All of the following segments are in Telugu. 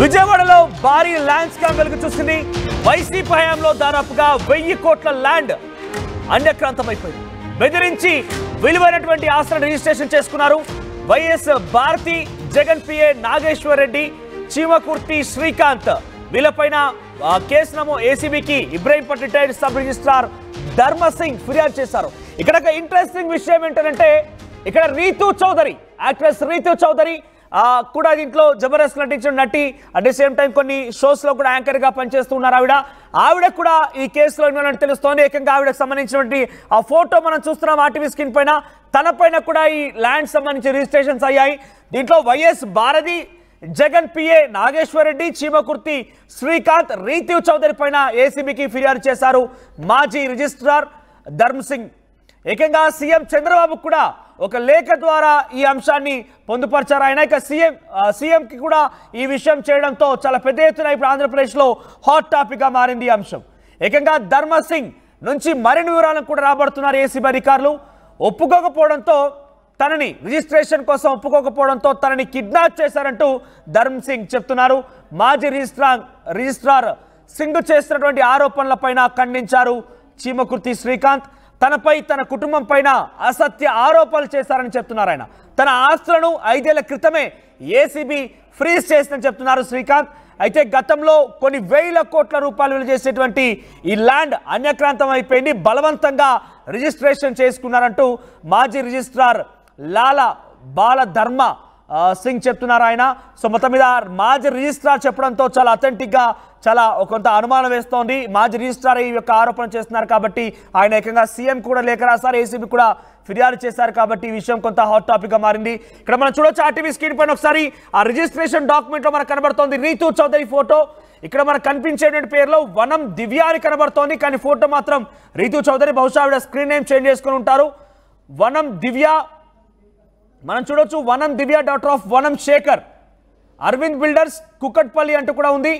విజయవాడలో భారీ ల్యాండ్ స్కామ్ వెలుగు చూసింది. వైసీపీ హయాంలో దాదాపుగా 1000 కోట్ల ల్యాండ్ అన్యక్రాంతమైపోయింది. బెదిరించి విలువైనటువంటి ఆస్తులను రిజిస్ట్రేషన్ చేసుకున్నారు. వైఎస్ భారతి, జగన్ పిఏ నాగేశ్వర్ రెడ్డి, చీమకుర్తి శ్రీకాంత్ వీళ్ళపైన కేసు నమోదు ఏసీబీకి Ibrahimpatnam retired sub registrar Dharmasingh ఫిర్యాదు చేశారు. ఇక్కడ ఒక ఇంట్రెస్టింగ్ విషయం ఏంటంటే ఇక్కడ రీతూ చౌదరి, యాక్ట్రెస్ రీతూ చౌదరి కూడా దీంట్లో జబర్దస్త్ నటించిన నటి, అట్ ది సేమ్ టైం కొన్ని షోస్ లో కూడా యాంకర్ గా పనిచేస్తున్నారు. ఆవిడ కూడా ఈ కేసులో ఉన్నట్టు తెలుస్తోంది. ఏకంగా ఆవిడకు సంబంధించినటువంటి ఆ ఫోటో మనం చూస్తున్నాం ఆర్టీవీ స్క్రీన్ పైన. తన పైన కూడా ఈ ల్యాండ్ సంబంధించి రిజిస్ట్రేషన్స్ అయ్యాయి. దీంట్లో వైఎస్ భారతి, జగన్ పిఏ నాగేశ్వర్ రెడ్డి, చీమకుర్తి శ్రీకాంత్, రీతూ చౌదరి పైన ఏసీబీకి ఫిర్యాదు చేశారు మాజీ రిజిస్ట్రార్ ధర్మసింగ్. ఏకంగా సీఎం చంద్రబాబు కూడా ఒక లేఖ ద్వారా ఈ అంశాన్ని పొందుపరిచారు. ఆయన ఇక సీఎంకి కూడా ఈ విషయం చేయడంతో చాలా పెద్ద ఎత్తున ఇప్పుడు ఆంధ్రప్రదేశ్లో హాట్ టాపిక్ గా మారింది ఈ అంశం. ఏకంగా ధర్మసింగ్ నుంచి మరిన్ని వివరాలను కూడా రాబడుతున్నారు ఏసీబీ అధికారులు. ఒప్పుకోకపోవడంతో తనని రిజిస్ట్రేషన్ కోసం ఒప్పుకోకపోవడంతో తనని కిడ్నాప్ చేశారంటూ ధర్మసింగ్ చెప్తున్నారు. మాజీ రిజిస్ట్రార్ సింగ్ చేస్తున్నటువంటి ఆరోపణలపైన ఖండించారు చీమకుర్తి శ్రీకాంత్. తనపై, తన కుటుంబం పైన అసత్య ఆరోపణలు చేశారని చెప్తున్నారు ఆయన. తన ఆస్తులను 5 ఏళ్ల క్రితమే ఏసీబీ ఫ్రీజ్ చేసిందని చెప్తున్నారు శ్రీకాంత్. అయితే గతంలో కొన్ని 1000 కోట్ల రూపాయలు విలువ చేసేటువంటి ఈ ల్యాండ్ అన్యక్రాంతం అయిపోయింది, బలవంతంగా రిజిస్ట్రేషన్ చేసుకున్నారంటూ మాజీ రిజిస్ట్రార్ బాల ధర్మ సింగ్ చెప్తున్నారు ఆయన. సో మొత్తం మీద మాజీ రిజిస్ట్రార్ చెప్పడంతో చాలా అథెంటిక్ గా చాలా కొంత అనుమానం వేస్తోంది. మాజీ రిజిస్ట్రార్ ఈ యొక్క ఆరోపణ చేస్తున్నారు కాబట్టి ఆయన ఏకంగా సీఎం కూడా లేఖ రాశారు, ఏసీబీ కూడా ఫిర్యాదు చేశారు కాబట్టి ఈ విషయం కొంత హాట్ టాపిక్ గా మారింది. ఇక్కడ మనం చూడొచ్చు ఆర్టీవీ స్క్రీన్ పైన ఒకసారి ఆ రిజిస్ట్రేషన్ డాక్యుమెంట్ లో మనకు కనబడుతోంది రీతూ చౌదరి ఫోటో. ఇక్కడ మనకు కనిపించేటువంటి పేరులో వనం దివ్య అని కనబడుతోంది, కానీ ఫోటో మాత్రం రీతూ చౌదరి. బహుశా ఆవిడ స్క్రీన్ నేమ్ చేంజ్ చేసుకుని ఉంటారు. వనం దివ్య మనం చూడొచ్చు. వనం దివ్య డాక్టర్ ఆఫ్ వనం శేఖర్, అరవింద్ బిల్డర్స్ కుకట్పల్లి అంటూ కూడా ఉంది.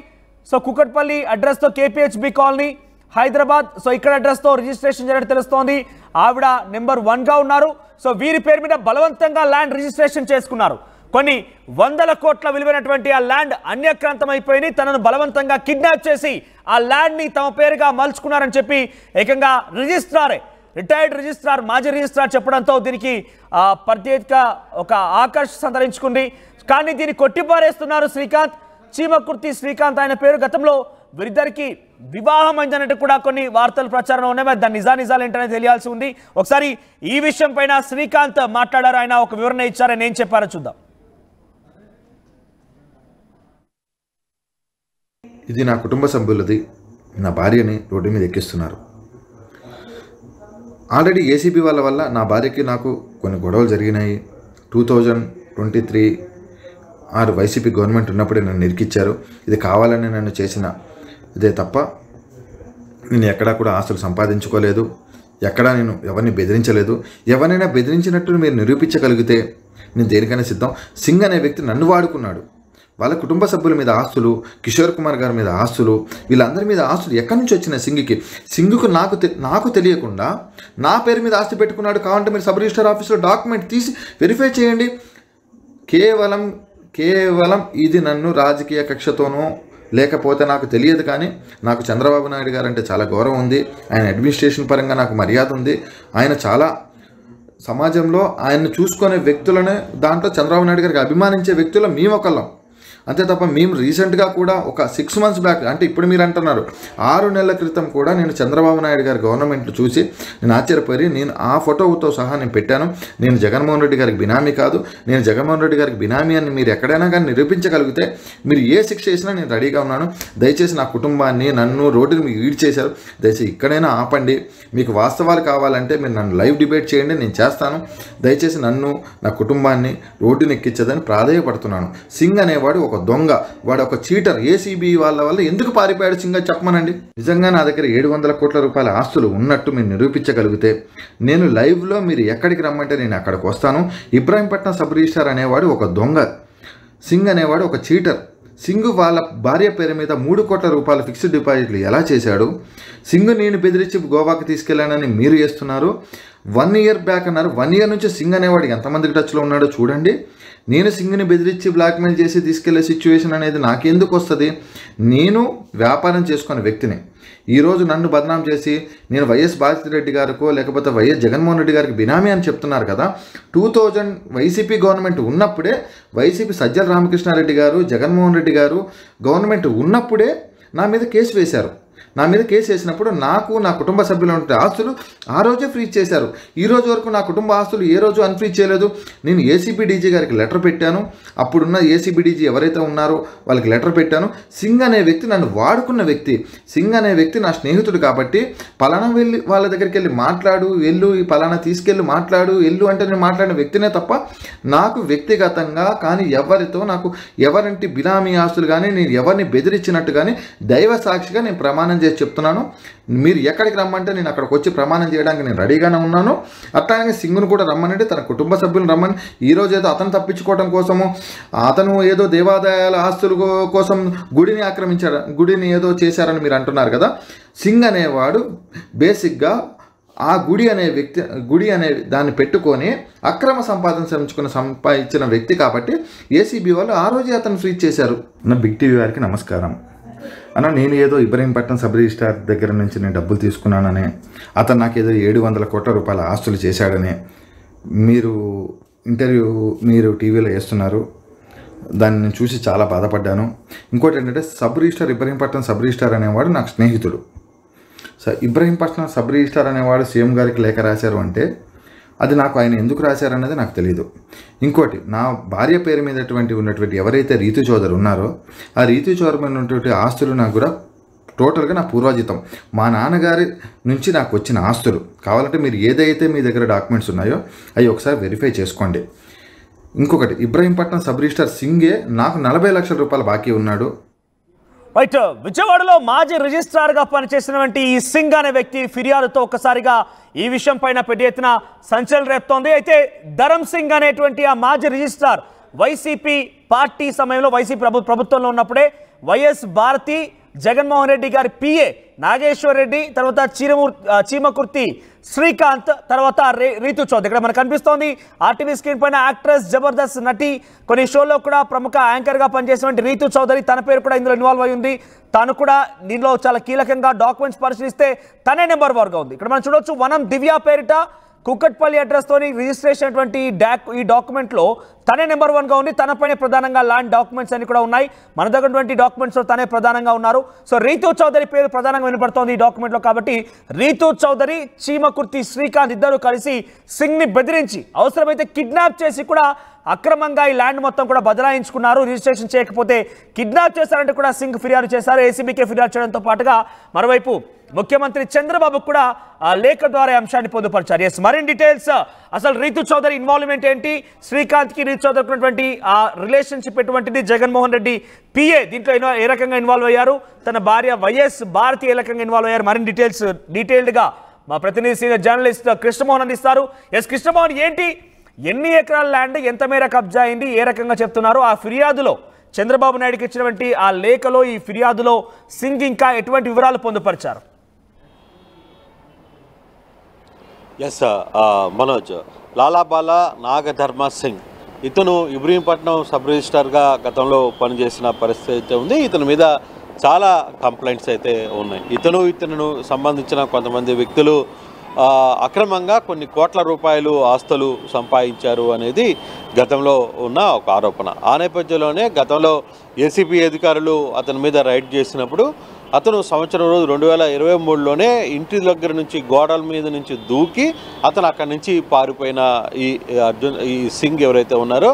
సో కుకట్పల్లి అడ్రస్తో కేపీహెచ్బి కాలనీ హైదరాబాద్. సో ఇక్కడ అడ్రస్తో రిజిస్ట్రేషన్ జరిగినట్టు తెలుస్తోంది. ఆవిడ నెంబర్ 1 గా ఉన్నారు. సో వీరి పేరు మీద బలవంతంగా ల్యాండ్ రిజిస్ట్రేషన్ చేసుకున్నారు. కొన్ని 100 కోట్ల విలువైనటువంటి ఆ ల్యాండ్ అన్యక్రాంతం అయిపోయింది. తనను బలవంతంగా కిడ్నాప్ చేసి ఆ ల్యాండ్ ని తమ పేరుగా మలుచుకున్నారని చెప్పి ఏకంగా రిటైర్డ్ రిజిస్ట్రార్, మాజీ రిజిస్ట్రార్ చెప్పడంతో దీనికి ప్రత్యేక ఒక ఆకర్షణ సంతరించుకుంది. కానీ దీన్ని కొట్టిపారేస్తున్నారు శ్రీకాంత్, చీమకుర్తి శ్రీకాంత్ ఆయన పేరు. గతంలో వీరిద్దరికి వివాహం అయిందన్నట్టు కూడా కొన్ని వార్తలు ప్రచారం ఉన్నాయి. మరి దాని నిజాలు ఏంటనేది తెలియాల్సి ఉంది. ఒకసారి ఈ విషయం పైన శ్రీకాంత్ మాట్లాడారు, ఆయన ఒక వివరణ ఇచ్చారు. ఆయన ఏం చెప్పారో చూద్దాం. ఇది నా కుటుంబ సభ్యులది, నా భార్యని రోడ్డు మీద ఎక్కిస్తున్నారు. ఆల్రెడీ ఏసీబీ వాళ్ళ వల్ల నా భార్యకి నాకు కొన్ని గొడవలు జరిగినాయి. 2023 వైసీపీ గవర్నమెంట్ ఉన్నప్పుడే నన్ను ఇరికిచ్చారు. ఇది కావాలని నన్ను చేసిన ఇదే తప్ప నేను ఎక్కడా కూడా ఆస్తులు సంపాదించుకోలేదు, ఎక్కడా నేను ఎవరిని బెదిరించలేదు. ఎవరైనా బెదిరించినట్టు మీరు నిరూపించగలిగితే నేను దేనికైనా సిద్ధం. సింగ్ అనే వ్యక్తి నన్ను వాడుకున్నాడు. వాళ్ళ కుటుంబ సభ్యుల మీద ఆస్తులు, కిషోర్ కుమార్ గారి మీద ఆస్తులు, వీళ్ళందరి మీద ఆస్తులు ఎక్కడి నుంచి వచ్చినాయి సింగ్కు నాకు తెలియకుండా నా పేరు మీద ఆస్తి పెట్టుకున్నాడు. కావాలంటే మీరు సబ్ రిజిస్టర్ ఆఫీస్లో డాక్యుమెంట్ తీసి వెరిఫై చేయండి. కేవలం ఇది నన్ను రాజకీయ కక్షతోనో లేకపోతే నాకు తెలియదు, కానీ నాకు చంద్రబాబు నాయుడు గారు అంటే చాలా గౌరవం ఉంది. ఆయన అడ్మినిస్ట్రేషన్ పరంగా నాకు మర్యాద ఉంది. ఆయన చాలా సమాజంలో ఆయన్ని చూసుకునే వ్యక్తులనే దాంట్లో చంద్రబాబు నాయుడు గారికి అభిమానించే వ్యక్తులు మేము ఒకళ్ళం. అంతే తప్ప మేము రీసెంట్గా కూడా ఒక 6 months బ్యాక్, అంటే ఇప్పుడు మీరు అంటున్నారు 6 నెలల క్రితం కూడా నేను చంద్రబాబు నాయుడు గారి గవర్నమెంట్ చూసి నేను ఆశ్చర్యపోయి నేను ఆ ఫోటోతో సహా నేను పెట్టాను. నేను జగన్మోహన్ రెడ్డి గారికి బినామీ కాదు, నేను జగన్మోహన్ రెడ్డి గారికి బినామీ అని మీరు ఎక్కడైనా కానీ నిరూపించగలిగితే మీరు ఏ శిక్ష చేసినా నేను రెడీగా ఉన్నాను. దయచేసి నా కుటుంబాన్ని, నన్ను రోడ్డుని మీకు ఈడ్ చేశారు, దయచేసి ఇక్కడైనా ఆపండి. మీకు వాస్తవాలు కావాలంటే మీరు నన్ను లైవ్ డిబేట్ చేయండి, నేను చేస్తాను. దయచేసి నన్ను, నా కుటుంబాన్ని రోడ్డుని ఎక్కించదని ప్రాధేయపడుతున్నాను. సింగ్ అనేవాడు ఒక దొంగ, వాడు ఒక చీటర్. ఏసీబీ వాళ్ళ వల్ల ఎందుకు పారిపోయాడు సింగ్ చెప్పమనండి. నిజంగా నా దగ్గర 700 కోట్ల రూపాయల ఆస్తులు ఉన్నట్టు మీరు నిరూపించగలిగితే నేను లైవ్లో మీరు ఎక్కడికి రమ్మంటే నేను అక్కడికి వస్తాను. ఇబ్రహీంపట్నం సబ్ రిజిస్ట్రార్ అనేవాడు ఒక దొంగ, సింగ్ అనేవాడు ఒక చీటర్. సింగ్ వాళ్ళ భార్య పేరు మీద 3 కోట్ల రూపాయల ఫిక్స్డ్ డిపాజిట్లు ఎలా చేశాడు? సింగ్ నేను బెదిరించి గోవాకి తీసుకెళ్లానని మీరు చేస్తున్నారు. 1 year బ్యాక్ అన్నారు. 1 year నుంచి సింగ్ అనేవాడు ఎంతమందికి టచ్లో ఉన్నాడో చూడండి. నేను సింగ్ని బెదిరించి బ్లాక్మెయిల్ చేసి తీసుకెళ్లే సిచ్యువేషన్ అనేది నాకెందుకు వస్తుంది? నేను వ్యాపారం చేసుకునే వ్యక్తిని. ఈరోజు నన్ను బదనాం చేసి నేను వైఎస్ భారతిరెడ్డి గారికో లేకపోతే వైఎస్ జగన్మోహన్ రెడ్డి గారికి బినామీ అని చెప్తున్నారు కదా. 2000 వైసీపీ గవర్నమెంట్ ఉన్నప్పుడే, వైసీపీ సజ్జల రామకృష్ణారెడ్డి గారు, జగన్మోహన్ రెడ్డి గారు గవర్నమెంట్ ఉన్నప్పుడే నా మీద కేసు వేశారు. నా మీద కేసు వేసినప్పుడు నాకు నా కుటుంబ సభ్యులు ఉంటే ఆస్తులు ఆ రోజే ఫ్రీజ్ చేశారు. ఈ రోజు వరకు నా కుటుంబ ఆస్తులు ఏ రోజు అన్ఫ్రీజ్ చేయలేదు. నేను ఏసీబీ డీజీ గారికి లెటర్ పెట్టాను. అప్పుడున్న ఏసీబీ డీజీ ఎవరైతే ఉన్నారో వాళ్ళకి లెటర్ పెట్టాను. సింగ్ అనే వ్యక్తి నన్ను వాడుకున్న వ్యక్తి. సింగ్ అనే వ్యక్తి నా స్నేహితుడు కాబట్టి పలానా వెళ్ళి వాళ్ళ దగ్గరికి వెళ్ళి మాట్లాడు, వెళ్ళు, ఈ పలానా తీసుకెళ్ళి మాట్లాడు, వెళ్ళు అంటే నేను మాట్లాడిన వ్యక్తినే తప్ప నాకు వ్యక్తిగతంగా కానీ ఎవరితో నాకు ఎవరింటి బినామీ ఆస్తులు కానీ నేను ఎవరిని బెదిరించినట్టు కానీ దైవ సాక్షిగా నేను ప్రమాణం చేసి చెప్తున్నాను. మీరు ఎక్కడికి రమ్మంటే నేను అక్కడికి వచ్చి ప్రమాణం చేయడానికి నేను రెడీగానే ఉన్నాను. అట్లాగే సింగ్ను కూడా రమ్మనంటే తన కుటుంబ సభ్యులను రమ్మని. ఈరోజు ఏదో అతను తప్పించుకోవడం కోసము, అతను ఏదో దేవాదాయాల ఆస్తుల కోసం గుడిని ఆక్రమించాడు, గుడిని ఏదో చేశారని మీరు అంటున్నారు కదా. సింగ్ అనేవాడు బేసిక్గా ఆ గుడి అనే దాన్ని పెట్టుకొని అక్రమ సంపాదించిన వ్యక్తి కాబట్టి ఏసీబీ వాళ్ళు ఆ రోజే అతను ఫ్రీజ్ చేశారు. నా బిగ్ టీవీ వారికి నమస్కారం అన్న. నేను ఏదో ఇబ్రహీంపట్నం సబ్ రిజిస్ట్రార్ దగ్గర నుంచి నేను డబ్బులు తీసుకున్నానని, అతను నాకు ఏదో 700 కోట్ల రూపాయల ఆస్తులు చేశాడని మీరు టీవీలో వేస్తున్నారు. దాన్ని నేను చూసి చాలా బాధపడ్డాను. ఇంకోటి ఏంటంటే ఇబ్రహీంపట్నం సబ్ రిజిస్ట్రార్ అనేవాడు నాకు స్నేహితుడు. ఇబ్రహీంపట్నం సబ్ రిజిస్ట్రార్ అనేవాడు సీఎం గారికి లేఖ రాశారు అంటే అది నాకు ఆయన ఎందుకు రాశారన్నది నాకు తెలియదు. ఇంకోటి, నా భార్య పేరు మీద ఉన్నటువంటి ఎవరైతే రీతు చౌదరి ఉన్నారో ఆ రీతు చౌదరి మీద ఉన్నటువంటి ఆస్తులు నాకు కూడా టోటల్గా నా పూర్వజితం, మా నాన్నగారి నుంచి నాకు వచ్చిన ఆస్తులు. కావాలంటే మీరు ఏదైతే మీ దగ్గర డాక్యుమెంట్స్ ఉన్నాయో అవి ఒకసారి వెరిఫై చేసుకోండి. ఇంకొకటి, ఇబ్రహీంపట్నం సబ్ రిజిస్ట్రార్ సింగే నాకు 40 లక్షల రూపాయలు బాకీ ఉన్నాడు. రైట్, విజయవాడలో మాజీ రిజిస్ట్రార్గా పనిచేసినటువంటి ఈ సింగ్ అనే వ్యక్తి ఫిర్యాదుతో ఒక్కసారిగా ఈ విషయం పైన పెద్ద ఎత్తున సంచలనం రేపుతోంది. అయితే ధరమ్ సింగ్ అనేటువంటి ఆ మాజీ రిజిస్ట్రార్ వైసీపీ పార్టీ సమయంలో వైసీపీ ప్రభుత్వంలో ఉన్నప్పుడే వైఎస్ భారతి, జగన్మోహన్ రెడ్డి గారి పిఏ నాగేశ్వర్ రెడ్డి, తర్వాత చీమకుర్తి శ్రీకాంత్, తర్వాత రీతు చౌదరి. ఇక్కడ మనకు కనిపిస్తోంది ఆర్టీవీ స్క్రీన్ పైన యాక్ట్రెస్, జబర్దస్త్ నటి, కొన్ని షోలో కూడా ప్రముఖ యాంకర్గా పనిచేసినటువంటి రీతు చౌదరి. తన పేరు కూడా ఇందులో ఇన్వాల్వ్ అయి ఉంది. తాను కూడా దీనిలో చాలా కీలకంగా డాక్యుమెంట్స్ పరిశీలిస్తే తనే నెంబర్ 1గా ఉంది. ఇక్కడ మనం చూడొచ్చు, వనం దివ్య పేరిట కుక్కట్పల్లి అడ్రస్తోని రిజిస్ట్రేషన్ అయినటువంటి ఈ డాక్యుమెంట్లో తనే నెంబర్ 1గా ఉంది. తనపైనే ప్రధానంగా ల్యాండ్ డాక్యుమెంట్స్ అన్ని కూడా ఉన్నాయి. మన దగ్గర డాక్యుమెంట్స్లో తనే ప్రధానంగా ఉన్నారు. సో రీతు చౌదరి పేరు ప్రధానంగా వినపడుతోంది ఈ డాక్యుమెంట్లో. కాబట్టి రీతు చౌదరి, చీమకుర్తి శ్రీకాంత్ ఇద్దరు కలిసి సింగ్ని బెదిరించి అవసరమైతే కిడ్నాప్ చేసి కూడా అక్రమంగా ఈ ల్యాండ్ మొత్తం కూడా బదలాయించుకున్నారు. రిజిస్ట్రేషన్ చేయకపోతే కిడ్నాప్ చేశారంటే కూడా సింగ్ ఫిర్యాదు చేశారు. ఏసీబీకే ఫిర్యాదు చేయడంతో పాటుగా మరోవైపు ముఖ్యమంత్రి చంద్రబాబు కూడా లేఖ ద్వారా అంశాన్ని పొందుపరిచారు. ఎస్, మరిన్ని డీటెయిల్స్, అసలు రీతు చౌదరి ఇన్వాల్వ్మెంట్ ఏంటి, శ్రీకాంత్కి రీతు చౌదరికి ఉన్నటువంటి ఆ రిలేషన్షిప్ ఎటువంటిది, జగన్మోహన్ రెడ్డి పిఏ దీంట్లో ఏ రకంగా ఇన్వాల్వ్ అయ్యారు, తన భార్య వైఎస్ భారతి ఏ రకంగా ఇన్వాల్వ్ అయ్యారు, మరిన్ని డీటెయిల్స్ డీటెయిల్డ్గా మా ప్రతినిధి సీనియర్ జర్నలిస్ట్ కృష్ణమోహన్ అందిస్తారు. ఎస్ కృష్ణమోహన్, ఏంటి, ఎన్ని ఎకరాల ల్యాండ్ ఎంత మేర కబ్జా అయింది, ఏ రకంగా చెప్తున్నారు, ఆ ఫిర్యాదులో చంద్రబాబు నాయుడుకి ఇచ్చినటువంటి ఆ లేఖలో ఈ ఫిర్యాదులో సింగ్ ఇంకా ఎటువంటి వివరాలు పొందుపరిచారు? ఎస్ మనోజ్, లాలాబాలా నాగధర్మ సింగ్ ఇతను ఇబ్రహీంపట్నం సబ్ రిజిస్ట్రార్గా గతంలో పనిచేసిన పరిస్థితి అయితే ఉంది. ఇతని మీద చాలా కంప్లైంట్స్ అయితే ఉన్నాయి. ఇతను సంబంధించిన కొంతమంది వ్యక్తులు అక్రమంగా కొన్ని కోట్ల రూపాయలు ఆస్తులు సంపాదించారు అనేది గతంలో ఉన్న ఒక ఆరోపణ. ఆ నేపథ్యంలోనే గతంలో ఏసీబీ అధికారులు అతని మీద రైడ్ చేసినప్పుడు అతను సంవత్సరం రోజు 2023లోనే ఇంటి దగ్గర నుంచి గోడల మీద నుంచి దూకి అతను అక్కడి నుంచి పారిపోయిన ఈ సింగ్ ఎవరైతే ఉన్నారో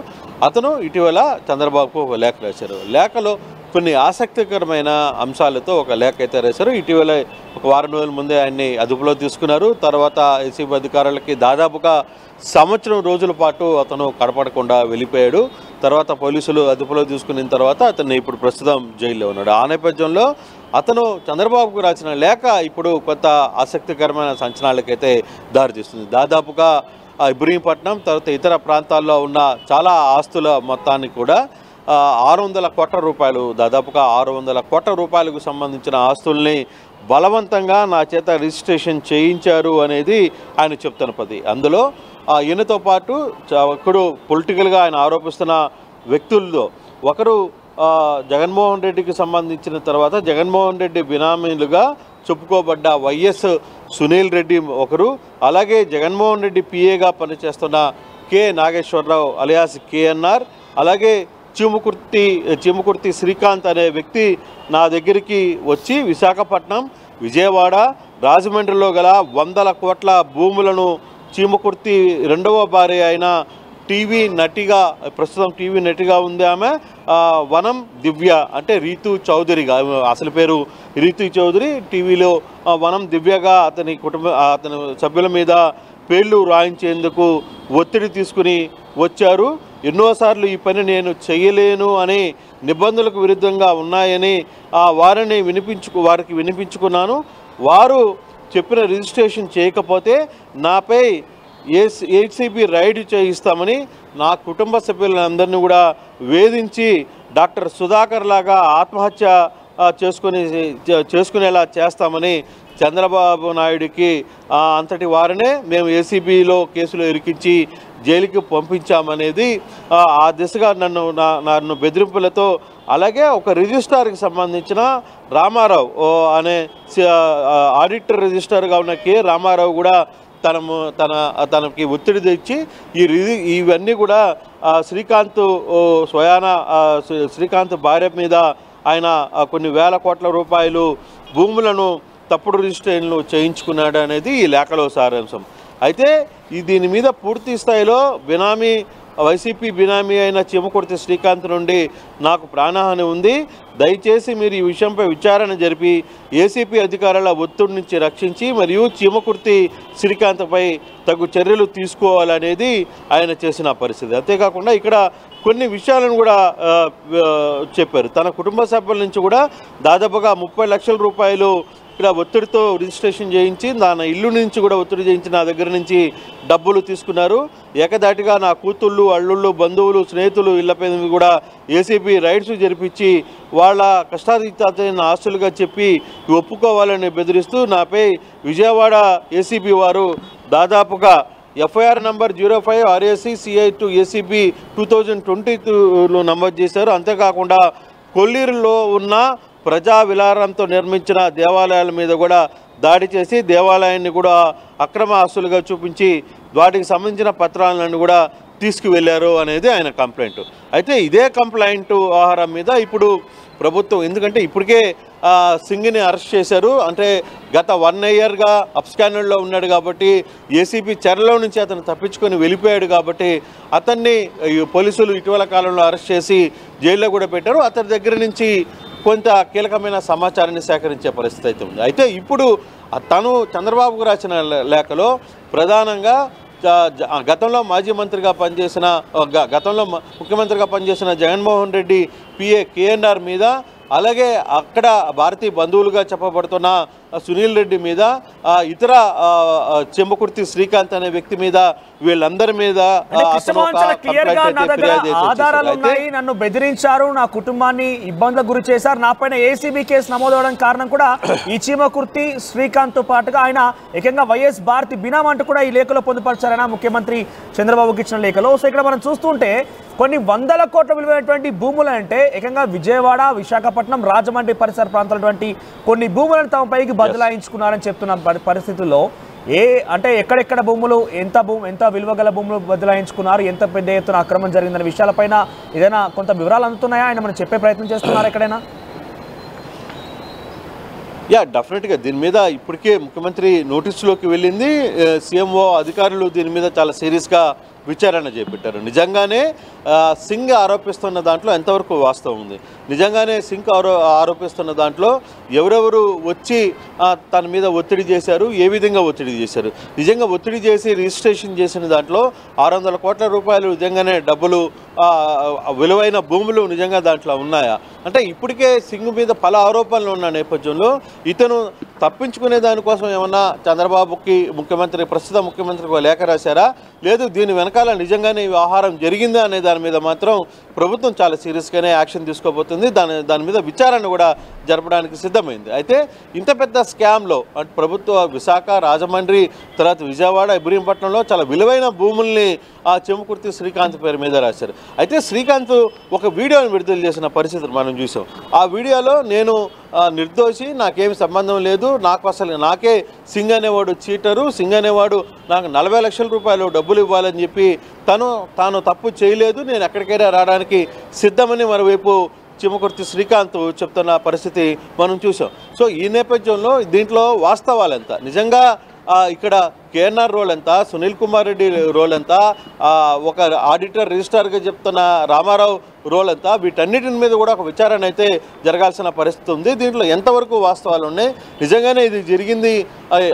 అతను ఇటీవల చంద్రబాబుకు ఒక లేఖ రాశారు. లేఖలో కొన్ని ఆసక్తికరమైన అంశాలతో ఒక లేఖ అయితే రాశారు. ఇటీవల ఒక వారం రోజుల ముందే ఆయన్ని అదుపులో తీసుకున్నారు. తర్వాత ఏసీబీ అధికారులకి దాదాపుగా సంవత్సరం రోజుల పాటు అతను కనపడకుండా వెళ్ళిపోయాడు. తర్వాత పోలీసులు అదుపులో తీసుకున్న తర్వాత అతన్ని ఇప్పుడు ప్రస్తుతం జైల్లో ఉన్నాడు. ఆ నేపథ్యంలో అతను చంద్రబాబుకు రాసిన లేఖ ఇప్పుడు కొంత ఆసక్తికరమైన సంచలనాలకైతే దారితీస్తుంది. దాదాపుగా ఇబ్రహీంపట్నం తర్వాత ఇతర ప్రాంతాల్లో ఉన్న చాలా ఆస్తుల మొత్తాన్ని కూడా 600 కోట్ల రూపాయలు, దాదాపుగా 600 కోట్ల రూపాయలకు సంబంధించిన ఆస్తుల్ని బలవంతంగా నా చేత రిజిస్ట్రేషన్ చేయించారు అనేది ఆయన చెప్తున్న పది. అందులో ఈయనతో పాటు ఒకడు పొలిటికల్గా ఆయన ఆరోపిస్తున్న వ్యక్తుల్లో ఒకరు జగన్మోహన్ రెడ్డికి సంబంధించిన తర్వాత జగన్మోహన్ రెడ్డి బినామీలుగా చెప్పుకోబడ్డ వైఎస్ సునీల్ రెడ్డి ఒకరు, అలాగే జగన్మోహన్ రెడ్డి పిఏగా పనిచేస్తున్న కె నాగేశ్వరరావు అలియాస్ కేఎన్ఆర్, అలాగే చీమకుర్తి శ్రీకాంత్ అనే వ్యక్తి నా దగ్గరికి వచ్చి విశాఖపట్నం, విజయవాడ, రాజమండ్రిలో గల 100 కోట్ల భూములను చీమకుర్తి రెండవ భార్య అయిన టీవీ నటిగా, ప్రస్తుతం టీవీ నటిగా ఉంది ఆమె, వనం దివ్య అంటే రీతు చౌదరిగా, అసలు పేరు రీతు చౌదరి, టీవీలో వనం దివ్యగా అతని సభ్యుల మీద పేర్లు రాయించేందుకు ఒత్తిడి తీసుకుని వచ్చారు. ఎన్నోసార్లు ఈ పని నేను చేయలేను అని నిబంధనలకు విరుద్ధంగా ఉన్నాయని వారికి వినిపించుకున్నాను. వారు చెప్పిన రిజిస్ట్రేషన్ చేయకపోతే నాపై ఏసీబీ రైడ్ చేయిస్తామని, నా కుటుంబ సభ్యులందరినీ కూడా వేధించి డాక్టర్ సుధాకర్ లాగా ఆత్మహత్య చేసుకునేలా చేస్తామని చంద్రబాబు నాయుడికి అంతటి వారినే మేము ఏసీబీలో కేసులు ఇరికించి జైలుకి పంపించామనేది ఆ దిశగా నన్ను బెదిరింపులతో, అలాగే ఒక రిజిస్ట్రార్కి సంబంధించిన రామారావు అనే ఆడిటర్ రిజిస్ట్రార్గా ఉన్న కె రామారావు కూడా తనకి ఒత్తిడి తెచ్చి ఇవన్నీ కూడా శ్రీకాంత్ భార్య మీద ఆయన కొన్ని వేల కోట్ల రూపాయలు భూములను తప్పుడు రిజిస్ట్రేషన్లు చేయించుకున్నాడు అనేది ఈ లేఖలో సారాంశం. అయితే దీని మీద పూర్తి స్థాయిలో వైసీపీ బినామీ అయిన చీమకుర్తి శ్రీకాంత్ నుండి నాకు ప్రాణహాని ఉంది, దయచేసి మీరు ఈ విషయంపై విచారణ జరిపి ఏసీపీ అధికారుల ఒత్తిడి నుంచి రక్షించి మరియు చీమకుర్తి శ్రీకాంత్పై తగు చర్యలు తీసుకోవాలనేది ఆయన చేసిన పరిస్థితి. అంతేకాకుండా ఇక్కడ కొన్ని విషయాలను కూడా చెప్పారు. తన కుటుంబ సభ్యుల నుంచి కూడా దాదాపుగా 30 లక్షల రూపాయలు ఇక్కడ ఒత్తిడితో రిజిస్ట్రేషన్ చేయించి, నా ఇల్లు నుంచి కూడా ఒత్తిడి చేయించి నా దగ్గర నుంచి డబ్బులు తీసుకున్నారు. ఏకదాటిగా నా కూతుళ్ళు, అల్లుళ్ళు, బంధువులు, స్నేహితులు ఇళ్లపై కూడా ఏసీబీ రైడ్స్ జరిపించి వాళ్ళ కష్టాతీతాలైన ఆస్తులుగా చెప్పి ఒప్పుకోవాలని బెదిరిస్తూ నాపై విజయవాడ ఏసీబీ వారు దాదాపుగా FIR number 05 RAC CI2 ACB 2022లో నమోదు చేశారు. అంతేకాకుండా కొల్లీరులో ఉన్న ప్రజా విలారంతో నిర్మించిన దేవాలయాల మీద కూడా దాడి చేసి దేవాలయాన్ని కూడా అక్రమ ఆస్తులుగా చూపించి వాటికి సంబంధించిన పత్రాలను కూడా తీసుకువెళ్లారు అనేది ఆయన కంప్లైంట్. అయితే ఇదే కంప్లైంట్ ఆహారం మీద ఇప్పుడు ప్రభుత్వం, ఎందుకంటే ఇప్పటికే సింగ్ని అరెస్ట్ చేశారు, అంటే గత 1 ఇయర్గా అప్స్కానర్లో ఉన్నాడు కాబట్టి ఏసీబీ చెరలో నుంచి అతను తప్పించుకొని వెళ్ళిపోయాడు కాబట్టి అతన్ని పోలీసులు ఇటీవల కాలంలో అరెస్ట్ చేసి జైల్లో కూడా పెట్టారు. అతని దగ్గర నుంచి కొంత కీలకమైన సమాచారాన్ని సేకరించే పరిస్థితి అయితే ఉంది. అయితే ఇప్పుడు తను చంద్రబాబుకు రాసిన లేఖలో ప్రధానంగా గతంలో ముఖ్యమంత్రిగా పనిచేసిన జగన్మోహన్ రెడ్డి పిఏ కేఎన్ఆర్ మీద, అలాగే అక్కడ భారతీయ బంధువులుగా చెప్పబడుతున్న సునీల్ రెడ్డి మీద, ఇతర చెంబకుర్తి శ్రీకాంత్ అనే వ్యక్తి మీద, వీళ్ళందరి మీద ఆధారాలు ఉన్నాయి, నన్ను బెదిరించారు, నా కుటుంబాన్ని ఇబ్బందులకు గురి చేశారు, నా పైన ఏసీబీ కేసు నమోదవడానికి కారణం కూడా ఈ చీమకుర్తి శ్రీకాంత్ తో పాటుగా ఆయన ఏకంగా వైఎస్ భారతి బినామీ అంటూ కూడా ఈ లేఖలో పొందుపరిచారైనా ముఖ్యమంత్రి చంద్రబాబుకి ఇచ్చిన లేఖలో. సో ఇక్కడ మనం చూస్తుంటే కొన్ని 100 కోట్ల విలువైనటువంటి భూములు అంటే ఏకంగా విజయవాడ, విశాఖపట్నం, రాజమండ్రి పరిసర ప్రాంతాలటువంటి కొన్ని భూములను తమ పైకి బదలాయించుకున్నారని చెప్తున్న పరిస్థితుల్లో అంటే ఎక్కడెక్కడ భూములు, ఎంత విలువగల భూములు బదలాయించుకున్నారు, ఎంత పెద్ద ఎత్తున అక్రమం జరిగిందనే విషయాలపైన ఏదైనా కొంత వివరాలు అందుతున్నాయా? ఆయన మనం చెప్పే ప్రయత్నం చేస్తున్నారు ఎక్కడైనా? డెఫినెట్గా దీని మీద ఇప్పటికే ముఖ్యమంత్రి నోటీసులోకి వెళ్ళింది. సీఎంఓ అధికారులు దీని మీద చాలా సీరియస్గా విచారణ చేపట్టారు. నిజంగానే సింగ్ ఆరోపిస్తున్న దాంట్లో ఎంతవరకు వాస్తవం ఉంది, నిజంగానే సింగ్ ఆరోపిస్తున్న దాంట్లో ఎవరెవరు వచ్చి తన మీద ఒత్తిడి చేశారు, ఏ విధంగా ఒత్తిడి చేశారు, నిజంగా ఒత్తిడి చేసి రిజిస్ట్రేషన్ చేసిన దాంట్లో 600 కోట్ల రూపాయలు నిజంగానే డబ్బులు, విలువైన భూములు నిజంగా దాంట్లో ఉన్నాయా అంటే ఇప్పటికే సింగ్ మీద పలు ఆరోపణలు ఉన్న నేపథ్యంలో ఇతను తప్పించుకునే దానికోసం ఏమన్నా చంద్రబాబుకి ప్రస్తుత ముఖ్యమంత్రికి లేఖ రాశారా, లేదు దీని వెనకాల నిజంగానే వ్యవహారం జరిగిందా అనే దాని మీద మాత్రం ప్రభుత్వం చాలా సీరియస్గానే యాక్షన్ తీసుకోబోతుంది. దాని మీద విచారణ కూడా జరపడానికి సిద్ధమైంది. అయితే ఇంత పెద్ద స్కామ్లో అంటే ప్రభుత్వ విశాఖ, రాజమండ్రి, తర్వాత విజయవాడ, ఇబ్రహీంపట్నంలో చాలా విలువైన భూముల్ని ఆ చెముకుర్తి శ్రీకాంత్ పేరు మీద రాశారు. అయితే శ్రీకాంత్ ఒక వీడియోని విడుదల చేసిన పరిస్థితి మనం చూసాం. ఆ వీడియోలో నేను నిర్దోషి, నాకేమి సంబంధం లేదు, నాకే సింగ్ అనేవాడు చీటరు, సింగ్ అనేవాడు నాకు 40 లక్షల రూపాయలు డబ్బులు ఇవ్వాలని చెప్పి తాను తప్పు చేయలేదు, నేను ఎక్కడికైనా రావడానికి సిద్ధమని మరోవైపు చెముకుర్తి శ్రీకాంత్ చెప్తున్న పరిస్థితి మనం చూసాం. సో ఈ నేపథ్యంలో దీంట్లో వాస్తవాలు ఎంత, నిజంగా ఇక్కడ కేఎన్ఆర్ రోల్ ఎంత, సునీల్ కుమార్ రెడ్డి రోల్ ఎంత, ఒక ఆడిటర్ రిజిస్ట్రార్గా చెప్తున్న రామారావు రోల్ ఎంత, వీటన్నిటిని మీద కూడా ఒక విచారణ అయితే జరగాల్సిన పరిస్థితి ఉంది. దీంట్లో ఎంతవరకు వాస్తవాలు ఉన్నాయి, నిజంగానే ఇది జరిగింది,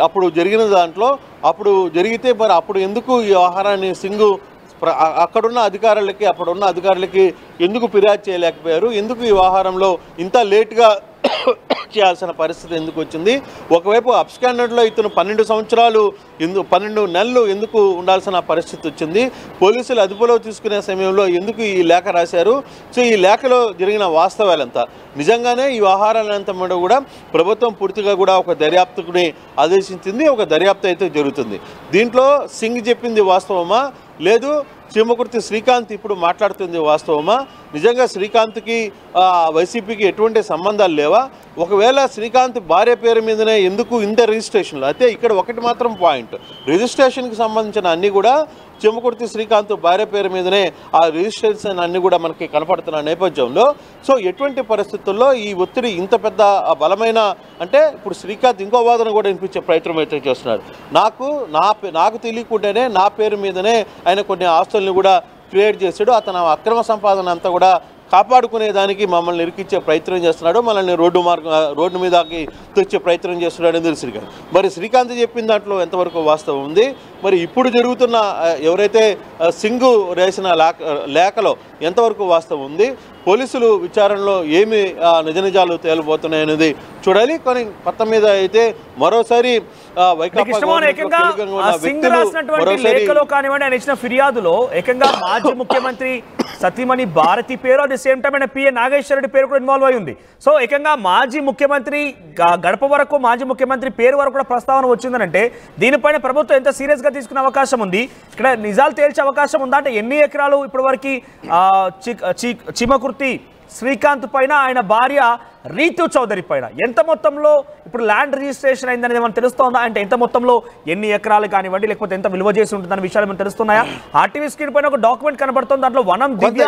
అప్పుడు జరిగిన దాంట్లో అప్పుడు జరిగితే మరి అప్పుడు ఎందుకు ఈ వ్యవహారాన్ని సింగ్ అప్పుడున్న అధికారులకి ఎందుకు ఫిర్యాదు చేయలేకపోయారు, ఎందుకు ఈ వ్యవహారంలో ఇంత లేట్గా చేయాల్సిన పరిస్థితి ఎందుకు వచ్చింది, ఒకవైపు అబ్స్కాండర్లో ఇతను 12 నెలలు ఎందుకు ఉండాల్సిన పరిస్థితి వచ్చింది, పోలీసులు అదుపులో తీసుకునే సమయంలో ఎందుకు ఈ లేఖ రాశారు. సో ఈ లేఖలో జరిగిన వాస్తవాలంతా నిజంగానే ఈ వ్యవహారాలంతా మీద కూడా ప్రభుత్వం పూర్తిగా కూడా ఒక దర్యాప్తుని ఆదేశించింది. ఒక దర్యాప్తు అయితే జరుగుతుంది. దీంట్లో సింగ్ చెప్పింది వాస్తవమా, లేదు చెముకుర్తి శ్రీకాంత్ ఇప్పుడు మాట్లాడుతుంది వాస్తవమా, నిజంగా శ్రీకాంత్కి వైసీపీకి ఎటువంటి సంబంధాలు లేవా, ఒకవేళ శ్రీకాంత్ భార్య పేరు మీదనే ఎందుకు ఇంత రిజిస్ట్రేషన్లు. అయితే ఇక్కడ ఒకటి మాత్రం పాయింట్, రిజిస్ట్రేషన్కి సంబంధించిన అన్నీ కూడా చెముకుర్తి శ్రీకాంత్ భార్య పేరు మీదనే ఆ రిజిస్ట్రేషన్ అన్నీ కూడా మనకి కనపడుతున్న నేపథ్యంలో సో ఎటువంటి పరిస్థితుల్లో ఈ ఒత్తిడి ఇంత పెద్ద బలమైన అంటే ఇప్పుడు శ్రీకాంత్ ఇంకో వాదన కూడా వినిపించే ప్రయత్నం అయితే చేస్తున్నాడు. నాకు తెలియకుండానే నా పేరు మీదనే ఆయన కొన్ని ఆస్తుల్ని కూడా క్రియేట్ చేశాడు, అతను అక్రమ సంపాదన అంతా కూడా కాపాడుకునేదానికి మమ్మల్ని ఇరికిచ్చే ప్రయత్నం చేస్తున్నాడు, మనల్ని రోడ్డు మీదకి తెచ్చే ప్రయత్నం చేస్తున్నాడు అని శ్రీకాంత్. మరి శ్రీకాంత్ చెప్పిన దాంట్లో ఎంతవరకు వాస్తవం ఉంది, మరి ఇప్పుడు జరుగుతున్న ఎవరైతే సింగ్ రాసిన లేఖలో ఎంతవరకు వాస్తవం ఉంది, పోలీసులు విచారణలో ఏమి నిజాలు తేలిపోతున్నాయి అనేది చూడాలి. కానీ మొత్తం మీద అయితే మరోసారి కానివ్వండి ఆయన ఇచ్చిన ఫిర్యాదులో ఏకంగా మాజీ ముఖ్యమంత్రి సతీమణి భారతి పేరు, అట్ ది సేమ్ టైం ఆయన పిఏ నాగేశ్వర రెడ్డి పేరు కూడా ఇన్వాల్వ్ అయి ఉంది. సో ఏకంగా మాజీ ముఖ్యమంత్రి గడప వరకు మాజీ ముఖ్యమంత్రి పేరు వరకు కూడా ప్రస్తావన వచ్చిందనంటే దీనిపైన ప్రభుత్వం ఎంత సీరియస్ గా తీసుకునే అవకాశం ఉంది, ఇక్కడ నిజాలు తేల్చే అవకాశం ఉందా అంటే ఎన్ని ఎకరాలు ఇప్పటి వరకు చెముకుర్తి శ్రీకాంత్ పైన ఆయన భార్య రీతు చౌదరి పైన ఎంత మొత్తంలో ఇప్పుడు ల్యాండ్ రిజిస్ట్రేషన్ అయిందనేది ఏమైనా తెలుస్తుందా, అంటే ఎంత మొత్తంలో ఎన్ని ఎకరాలు కానివ్వండి లేకపోతే ఎంత విలువ చేసి ఉంటుందనే విషయాలు ఏమైనా తెలుస్తున్నాయా. ఆర్టీవీ స్క్రీన్ పైన ఒక డాక్యుమెంట్ కనబడుతుంది, దాంట్లో వనం దివ్య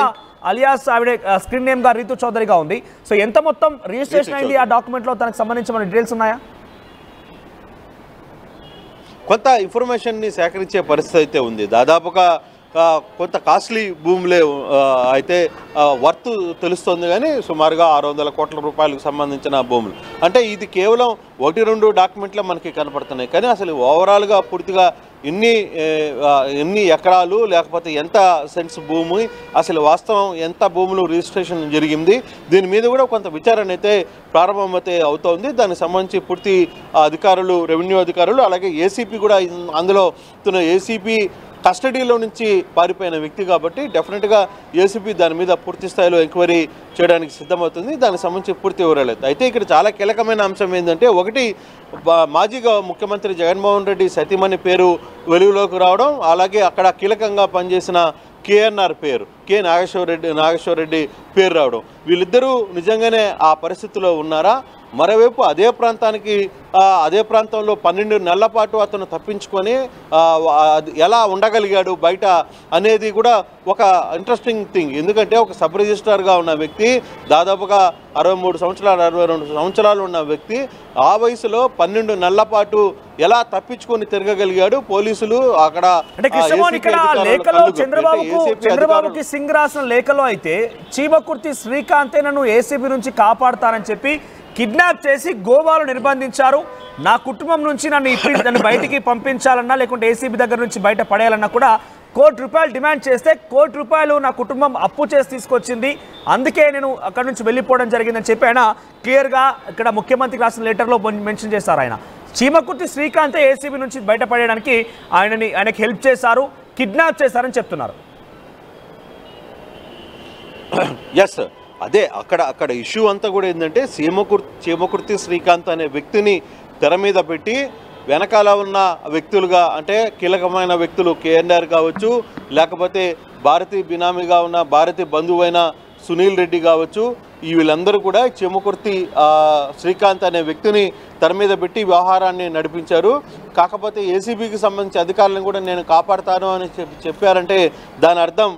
అలియాస్ ఆవిడ స్క్రీన్ నేమ్ గా రీతు చౌదరిగా ఉంది. సో ఎంత మొత్తం రిజిస్ట్రేషన్ అయింది ఆ డాక్యుమెంట్ లో, తనకు సంబంధించిన డీటెయిల్స్ ఉన్నాయా? కొంత ఇన్ఫర్మేషన్ని సేకరించే పరిస్థితి అయితే ఉంది. దాదాపుగా కొంత కాస్ట్లీ భూములే అయితే వర్త్ తెలుస్తుంది, కానీ సుమారుగా 600 కోట్ల రూపాయలకు సంబంధించిన భూములు. అంటే ఇది కేవలం 1-2 డాక్యుమెంట్లే మనకి కనపడుతున్నాయి, కానీ అసలు ఓవరాల్గా పూర్తిగా ఎన్ని ఎకరాలు లేకపోతే ఎంత సెంట్స్ భూమి, అసలు వాస్తవం ఎంత భూములు రిజిస్ట్రేషన్ జరిగింది, దీని మీద కూడా కొంత విచారణ అయితే ప్రారంభమైతే అవుతోంది. దానికి సంబంధించి పూర్తి అధికారులు, రెవెన్యూ అధికారులు, అలాగే ఏసీపీ కూడా అందులో ఏసీపీ కస్టడీలో నుంచి పారిపోయిన వ్యక్తి కాబట్టి డెఫినెట్గా ఏసీపీ దాని మీద పూర్తి స్థాయిలో ఎంక్వైరీ చేయడానికి సిద్ధమవుతుంది. దానికి సంబంధించి పూర్తి వివరాలు అయితే ఇక్కడ చాలా కీలకమైన అంశం ఏంటంటే, ఒకటి మాజీగా ముఖ్యమంత్రి జగన్మోహన్ రెడ్డి సతీమణి పేరు వెలుగులోకి రావడం, అలాగే అక్కడ కీలకంగా పనిచేసిన కేఎన్ఆర్ పేరు, కె నాగేశ్వర రెడ్డి పేరు రావడం, వీళ్ళిద్దరూ నిజంగానే ఆ పరిస్థితిలో ఉన్నారా, మరోవైపు అదే ప్రాంతంలో 12 నెలల పాటు అతను తప్పించుకొని ఎలా ఉండగలిగాడు బయట అనేది కూడా ఒక ఇంట్రెస్టింగ్ థింగ్. ఎందుకంటే ఒక సబ్ రిజిస్ట్రార్గా ఉన్న వ్యక్తి, దాదాపుగా 63 సంవత్సరాలు 62 సంవత్సరాలు ఉన్న వ్యక్తి ఆ వయసులో 12 నెలల పాటు ఎలా తప్పించుకొని తిరగగలిగాడు, పోలీసులు అక్కడ చంద్రబాబుకి సింగ్ రాసిన లేఖలో అయితే చెముకుర్తి శ్రీకాంతే నన్ను ఏసీబీ నుంచి కాపాడుతానని చెప్పి కిడ్నాప్ చేసి గోవాలో నిర్బంధించారు, నా కుటుంబం నుంచి నన్ను బయటికి పంపించాలన్నా లేకుంటే ఏసీబీ దగ్గర నుంచి బయట పడేయాలన్నా కూడా ₹1 కోటి డిమాండ్ చేస్తే ₹1 కోటి నా కుటుంబం అప్పు చేసి తీసుకొచ్చింది, అందుకే నేను అక్కడ నుంచి వెళ్ళిపోవడం జరిగిందని చెప్పి ఆయన క్లియర్గా ఇక్కడ ముఖ్యమంత్రికి రాసిన లెటర్లో మెన్షన్ చేశారు. ఆయన చెముకుర్తి శ్రీకాంతే ఏసీబీ నుంచి బయటపడేయడానికి ఆయనకి హెల్ప్ చేశారు, కిడ్నాప్ చేశారని చెప్తున్నారు. ఎస్, అదే అక్కడ ఇష్యూ అంతా కూడా ఏంటంటే చీమకుర్తి శ్రీకాంత్ అనే వ్యక్తిని తెర మీద పెట్టి వెనకాల ఉన్న వ్యక్తులుగా, అంటే కీలకమైన వ్యక్తులు కేఎన్ఆర్ కావచ్చు, లేకపోతే భారతి బినామీగా ఉన్న భారతి బంధువైన సునీల్ రెడ్డి కావచ్చు, వీళ్ళందరూ కూడా చీమకుర్తి శ్రీకాంత్ అనే వ్యక్తిని తెర మీద పెట్టి వ్యవహారాన్ని నడిపించారు. కాకపోతే ఏసీబీకి సంబంధించి అధికారులను కూడా నేను కాపాడుతాను అని చెప్పారంటే దాని అర్థం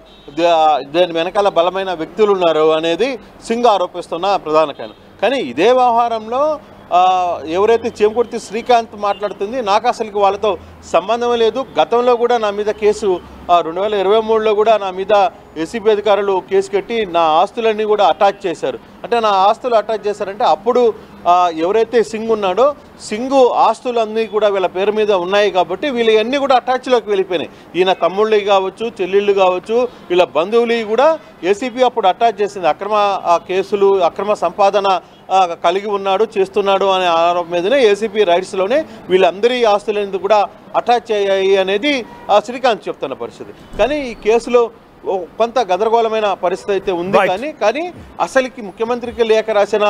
దాని వెనకాల బలమైన వ్యక్తులు ఉన్నారు అనేది సింగ్ ఆరోపిస్తున్న ప్రధాన కారణం. కానీ ఇదే వ్యవహారంలో ఎవరైతే చీమకుర్తి శ్రీకాంత్ మాట్లాడుతుంది, నాకు అసలుకి వాళ్ళతో సంబంధమే లేదు, గతంలో కూడా నా మీద కేసు 2023లో కూడా నా మీద ఏసీబీ అధికారులు కేసు కట్టి నా ఆస్తులన్నీ కూడా అటాచ్ చేశారు. అంటే నా ఆస్తులు అటాచ్ చేశారంటే అప్పుడు ఎవరైతే సింగ్ ఉన్నాడో సింగు ఆస్తులన్నీ కూడా వీళ్ళ పేరు మీద ఉన్నాయి కాబట్టి వీళ్ళన్నీ కూడా అటాచ్లోకి వెళ్ళిపోయినాయి. ఈయన తమ్ముళ్ళు కావచ్చు, చెల్లెళ్ళు కావచ్చు, వీళ్ళ బంధువులు కూడా ఏసీబీ అప్పుడు అటాచ్ చేసింది. అక్రమ కేసులు, అక్రమ సంపాదన కలిగి ఉన్నాడు, చేస్తున్నాడు అనే ఆరోపణ మీదనే ఏసీబీ రైట్స్లోనే వీళ్ళందరి ఆస్తులన్నీ కూడా అటాచ్ అయ్యాయి అనేది శ్రీకాంత్ చెప్తున్న పరిస్థితి. కానీ ఈ కేసులో కొంత గందరగోళమైన పరిస్థితి అయితే ఉంది. కానీ అసలుకి ముఖ్యమంత్రికి లేఖ రాసిన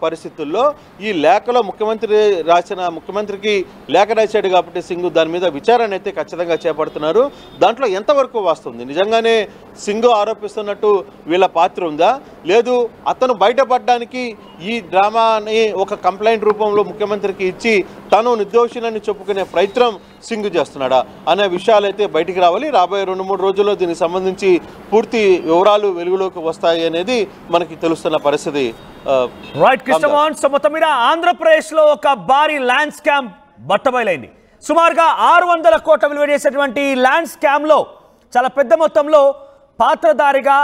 పరిస్థితుల్లో ఈ లేఖలో ముఖ్యమంత్రికి లేఖ రాశాడు కాబట్టి సింగ్ దాని మీద విచారణ అయితే ఖచ్చితంగా చేపడుతున్నారు. దాంట్లో ఎంతవరకు వస్తుంది, నిజంగానే సింగ్ ఆరోపిస్తున్నట్టు వీళ్ళ పాత్ర ఉందా, లేదు అతను బయటపడడానికి ఈ డ్రామాని ఒక కంప్లైంట్ రూపంలో ముఖ్యమంత్రికి ఇచ్చి తను నిర్దోషినని చెప్పుకునే ప్రయత్నం సింగ్ చేస్తున్నాడా అనే విషయాలు అయితే బయటికి రావాలి. రాబోయే 2-3 రోజుల్లో దీనికి సంబంధించి పూర్తి వివరాలు వెలుగులోకి వస్తాయి అనేది మనకి తెలుస్తున్న పరిస్థితి. రైట్ కృష్ణమోహన్, సో మొత్తం మీద ఆంధ్రప్రదేశ్లో ఒక భారీ ల్యాండ్ స్కామ్ బట్టబయలైంది. సుమారుగా 600 కోట్ల విలువ చేసేటువంటి ల్యాండ్ స్కామ్లో చాలా పెద్ద మొత్తంలో పాత్రధారిగా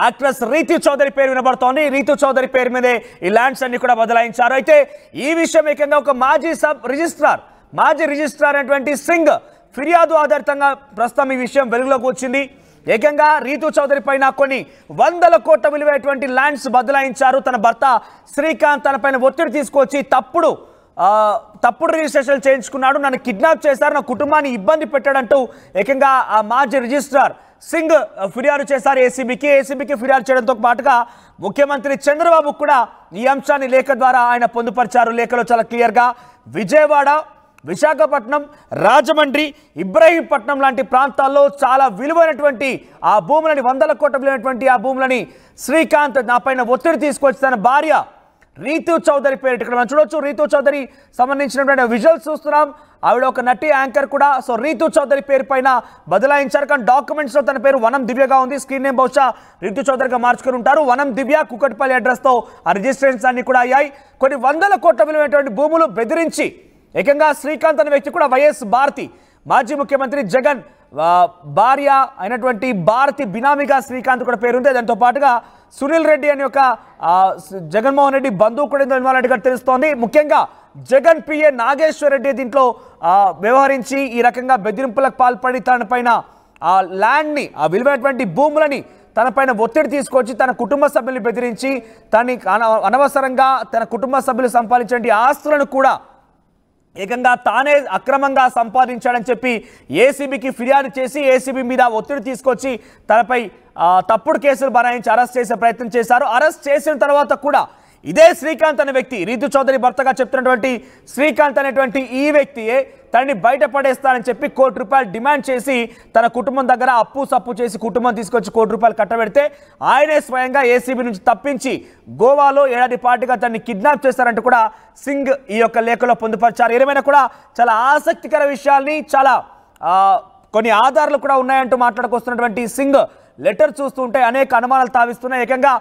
యాక్ట్రెస్ రీతు చౌదరి పేరు వినబడుతోంది. రీతు చౌదరి పేరు మీదే ఈ ల్యాండ్స్ అన్ని కూడా బదలాయించారు. అయితే ఈ విషయం ఏకంగా ఒక మాజీ రిజిస్ట్రార్ అయినటువంటి సింగ్ ఫిర్యాదు ఆధారితంగా ప్రస్తుతం ఈ విషయం వెలుగులోకి వచ్చింది. ఏకంగా రీతు చౌదరి పైన కొన్ని 100 కోట్ల విలువైనటువంటి ల్యాండ్స్ బదలాయించారు. తన భర్త శ్రీకాంత్ తన పైన ఒత్తిడి తీసుకొచ్చి తప్పుడు రిజిస్ట్రేషన్ చేయించుకున్నాడు, నన్ను కిడ్నాప్ చేశారు, నా కుటుంబాన్ని ఇబ్బంది పెట్టాడంటూ ఏకంగా ఆ మాజీ రిజిస్ట్రార్ సింగ్ ఫిర్యాదు చేశారు ఏసీబీకి ఫిర్యాదు చేయడంతో పాటుగా ముఖ్యమంత్రి చంద్రబాబు కూడా ఈ అంశాన్ని లేఖ ద్వారా ఆయన పొందుపరిచారు. లేఖలో చాలా క్లియర్గా విజయవాడ, విశాఖపట్నం, రాజమండ్రి, ఇబ్రహీంపట్నం లాంటి ప్రాంతాల్లో చాలా విలువైనటువంటి ఆ భూములని 100 కోట్ల విలువైనటువంటి ఆ భూములని శ్రీకాంత్ నా పైన ఒత్తిడి తీసుకొచ్చి తన భార్య రీతు చౌదరి పేరు ఇక్కడ మనం చూడొచ్చు. రీతు చౌదరి సంబంధించినటువంటి విజువల్స్ చూస్తున్నాం. ఆవిడ ఒక నటి యాంకర్ కూడా. సో రీతు చౌదరి పేరు పైన బదలాయించారు. కానీ డాక్యుమెంట్స్లో తన పేరు వనం దివ్యగా ఉంది. స్క్రీన్ నేమ్ బహుశా రీతు చౌదరిగా మార్చుకుని ఉంటారు. వనం దివ్య కుకట్పల్లి అడ్రస్తో ఆ రిజిస్ట్రేషన్స్ అన్ని కూడా అయ్యాయి. కొన్ని 100 కోట్ల విలువైనటువంటి భూములు బెదిరించి ఏకంగా శ్రీకాంత్ అనే వ్యక్తి కూడా వైఎస్ భారతి మాజీ ముఖ్యమంత్రి జగన్ భార్య అయినటువంటి భారతి బినామీగా శ్రీకాంత్ కూడా పేరుంది. దాంతో పాటుగా సునీల్ రెడ్డి అనే ఒక జగన్మోహన్ రెడ్డి బంధువు కూడా ఇన్వాల్వ్ అయినట్టుగా తెలుస్తోంది. ముఖ్యంగా జగన్ పిఏ నాగేశ్వర్ రెడ్డి దీంట్లో వ్యవహరించి ఈ రకంగా బెదిరింపులకు పాల్పడి తన పైన ఆ ల్యాండ్ని, ఆ విలువైనటువంటి భూములని తన పైన ఒత్తిడి తీసుకొచ్చి తన కుటుంబ సభ్యుల్ని బెదిరించి అనవసరంగా తన కుటుంబ సభ్యులు సంపాదించే ఆస్తులను కూడా ఏకంగా తానే అక్రమంగా సంపాదించాడని చెప్పి ఏసీబీకి ఫిర్యాదు చేసి ఏసీబీ మీద ఒత్తిడి తీసుకొచ్చి తనపై తప్పుడు కేసులు బనాయించి అరెస్ట్ చేసే ప్రయత్నం చేశారు. అరెస్ట్ చేసిన తర్వాత కూడా ఇదే శ్రీకాంత్ అనే వ్యక్తి, రీతు చౌదరి భర్తగా చెప్తున్నటువంటి శ్రీకాంత్ అనేటువంటి ఈ వ్యక్తియే తనని బయటపడేస్తానని చెప్పి ₹1 కోటి డిమాండ్ చేసి తన కుటుంబం దగ్గర అప్పు సప్పు చేసి కుటుంబం తీసుకొచ్చి ₹1 కోటి కట్టబెడితే ఆయనే స్వయంగా ఏసీబీ నుంచి తప్పించి గోవాలో ఏడాది పాటుగా తనని కిడ్నాప్ చేశారంటూ కూడా సింగ్ ఈ యొక్క లేఖలో పొందుపరిచారు. ఏమైనా కూడా చాలా ఆసక్తికర విషయాల్ని, చాలా కొన్ని ఆధారాలు కూడా ఉన్నాయంటూ మాట్లాడుకొస్తున్నటువంటి సింగ్ లెటర్ చూస్తుంటే అనేక అనుమానాలు తావిస్తున్నాయి. ఏకంగా